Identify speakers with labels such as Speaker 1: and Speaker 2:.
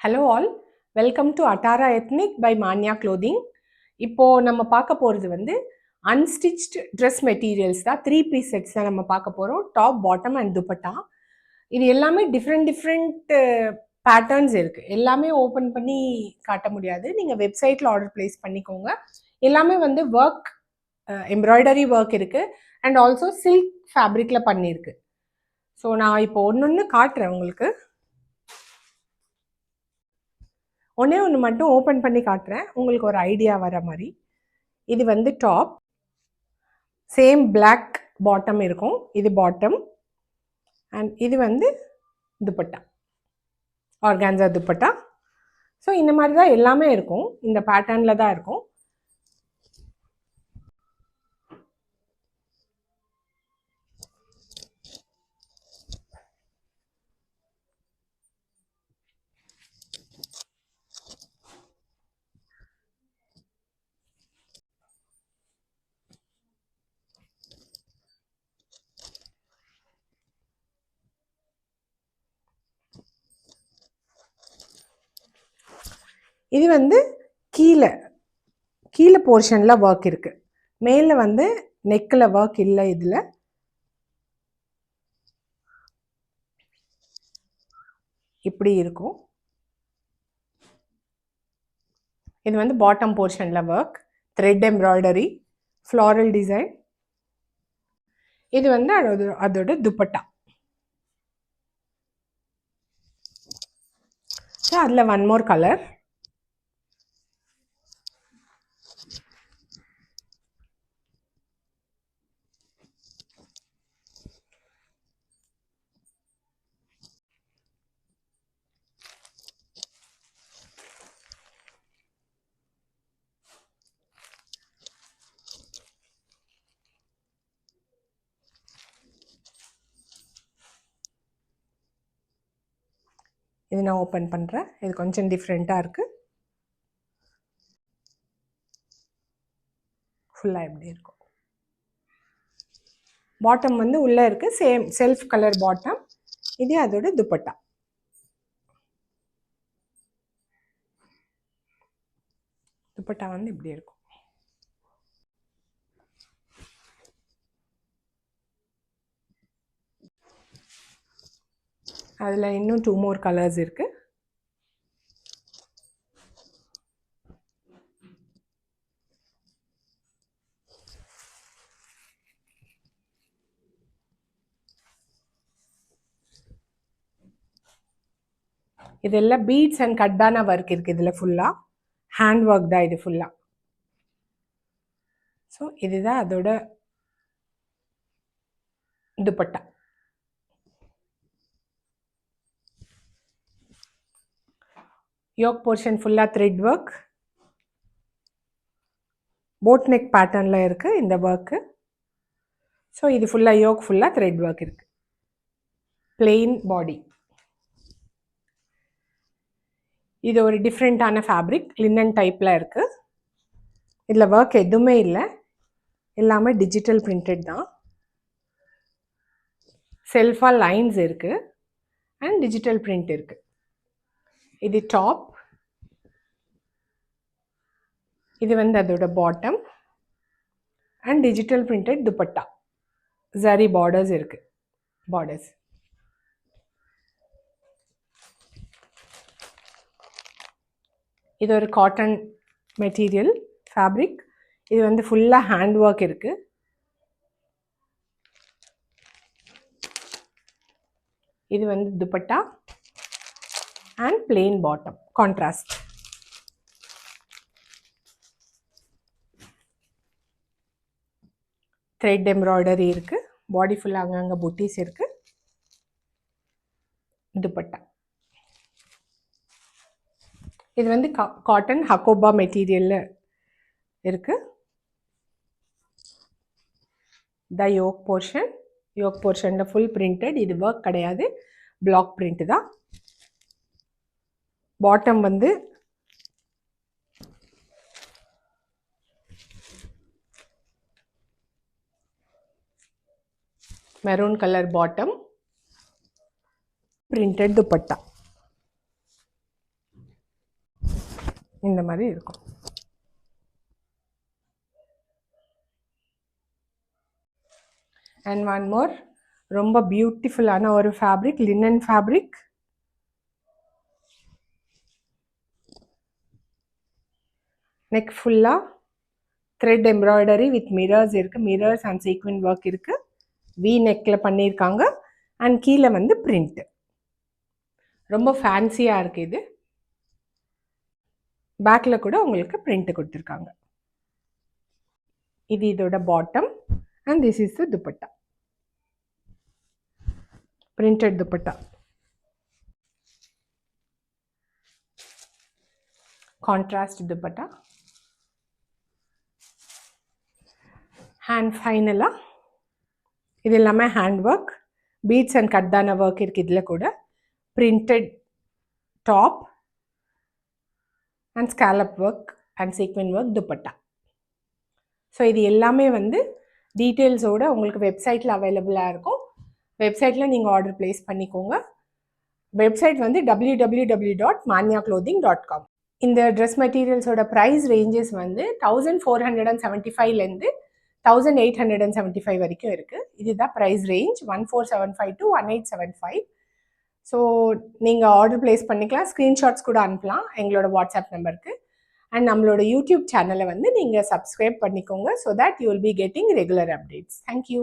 Speaker 1: Hello all, welcome to Attara ethnic by Manya clothing. இப்போது நம்ம பார்க்க போகிறது வந்து அன்ஸ்டிச்டு ட்ரெஸ் மெட்டீரியல்ஸ் தான். 3 பீஸ் செட்ஸ் தான் நம்ம பார்க்க போகிறோம். Top, bottom and dupatta. இது எல்லாமே டிஃப்ரெண்ட் பேட்டர்ன்ஸ் இருக்குது. எல்லாமே ஓப்பன் பண்ணி காட்ட முடியாது. நீங்கள் வெப்சைட்டில் ஆர்டர் ப்ளேஸ் பண்ணிக்கோங்க. எல்லாமே வந்து ஒர்க், எம்ப்ராய்டரி ஒர்க் இருக்குது அண்ட் ஆல்சோ சில்க் ஃபேப்ரிக்கில் பண்ணியிருக்கு. ஸோ நான் இப்போ ஒன்று காட்டுறேன் உங்களுக்கு. ஒன்று மட்டும் ஓப்பன் பண்ணி காட்டுறேன், உங்களுக்கு ஒரு ஐடியா வர மாதிரி. இது வந்து டாப், சேம் பிளாக் பாட்டம் இருக்கும். இது பாட்டம் அண்ட் இது வந்து துப்பட்டா, ஆர்கான்சா துப்பட்டா. ஸோ இந்த மாதிரி தான் எல்லாமே இருக்கும், இந்த பேட்டர்னில் தான் இருக்கும். இது வந்து கீழே போர்ஷனில் ஒர்க் இருக்குது. மேலே வந்து நெக்கில் ஒர்க் இல்லை. இதில் இப்படி இருக்கும். இது வந்து பாட்டம் போர்ஷனில் work, thread embroidery, floral design. இது வந்து அதோட துப்பட்டா. ஸோ அதில் ஒன் மோர் கலர். இது நான் ஓப்பன் பண்ணுறேன். இது கொஞ்சம் டிஃப்ரெண்ட்டாக இருக்குது. ஃபுல்லாக எப்படி இருக்கும். பாட்டம் வந்து உள்ளே இருக்குது, சேம் செல்ஃப் கலர் பாட்டம். இது அதோட துப்பட்டா. துப்பட்டா வந்து இப்படி இருக்கும். அதில் இன்னும் 2 more கலர்ஸ் இருக்குது. இதெல்லாம் பீட்ஸ் அண்ட் கட்பானா ஒர்க் இருக்குது. இதில் ஃபுல்லாக ஹேண்ட் ஒர்க் தான் இது ஃபுல்லாக. ஸோ இதுதான் அதோட துப்பட்டா. யோக் போர்ஷன் ஃபுல்லாக த்ரெட் ஒர்க், போட் நெக் பேட்டர்னில் இருக்குது இந்த ஒர்க்கு. ஸோ இது ஃபுல்லாக யோக் ஃபுல்லாக த்ரெட் ஒர்க் இருக்குது. பிளெயின் பாடி. இது ஒரு டிஃப்ரெண்ட்டான ஃபேப்ரிக், லினன் டைப்பில் இருக்குது. இதில் ஒர்க் எதுவுமே இல்லை, எல்லாமே டிஜிட்டல் பிரிண்டட் தான். செல்ஃபாக லைன்ஸ் இருக்குது அண்ட் டிஜிட்டல் பிரிண்ட் இருக்குது. இது டாப், இது வந்து அதோட bottom and digital printed dupatta. Zari borders இருக்குது, பார்டர்ஸ். இது ஒரு காட்டன் மெட்டீரியல் ஃபேப்ரிக். இது வந்து ஃபுல்லாக ஹேண்ட் ஒர்க் இருக்குது. இது வந்து dupatta and plain bottom, contrast. Thread embroidery இருக்குது, பாடி ஃபுல்லாக அங்கங்கே புட்டிஸ் இருக்குது. துப்பட்டா இது வந்து காட்டன் ஹக்கோபா மெட்டீரியலில் இருக்குது. த யோக் போர்ஷனில் ஃபுல் பிரிண்டட். இது ஒர்க் கிடையாது, பிளாக் பிரிண்ட் தான். பாட்டம் வந்து maroon colour bottom, printed dupatta. இந்த மாதிரி இருக்கும். அண்ட் ஒன் மோர், ரொம்ப பியூட்டிஃபுல்லான ஒரு ஃபேப்ரிக், லினன் ஃபேப்ரிக். நெக் ஃபுல்லாக த்ரெட் எம்ப்ராய்டரி வித் மிரர்ஸ் இருக்குது. மிரர்ஸ் அண்ட் சீக்வென் ஒர்க் இருக்குது. வி நெக்கில் பண்ணியிருக்காங்க. அண்ட் கீழே வந்து பிரிண்ட்டு. ரொம்ப ஃபேன்சியாக இருக்குது இது. பேக்கில் கூட உங்களுக்கு பிரிண்ட்டு கொடுத்துருக்காங்க. இது இதோட bottom and this is the dupatta. Printed dupatta. Contrast dupatta. And ஃபைனலாக இது எல்லாமே ஹேண்ட் ஒர்க், பீட்ஸ் அண்ட் கட்டான ஒர்க் இருக்குது. இதில் கூட printed top and scallop work and sequin work dupatta. So இது எல்லாமே வந்து டீட்டெயில்ஸோடு உங்களுக்கு வெப்சைட்டில் அவைலபிளாக இருக்கும். வெப்சைட்டில் நீங்கள் ஆர்டர் ப்ளேஸ் பண்ணிக்கோங்க. வெப்சைட் வந்து www.maniaclothing.com. இந்த ட்ரெஸ் மெட்டீரியல்ஸோட ப்ரைஸ் ரேஞ்சஸ் வந்து 1475லேருந்து 1875 வரைக்கும் இருக்குது. இதுதான் ப்ரைஸ் ரேஞ்ச், 1475 to 1875. ஸோ நீங்கள் ஆர்டர் ப்ளேஸ் பண்ணிக்கலாம். ஸ்க்ரீன்ஷாட்ஸ் கூட அனுப்பலாம் எங்களோட வாட்ஸ்அப் நம்பருக்கு. அண்ட் நம்மளோட யூடியூப் சேனலை வந்து நீங்கள் சப்ஸ்கிரைப் பண்ணிக்கோங்க. So that you will be getting regular updates. Thank you.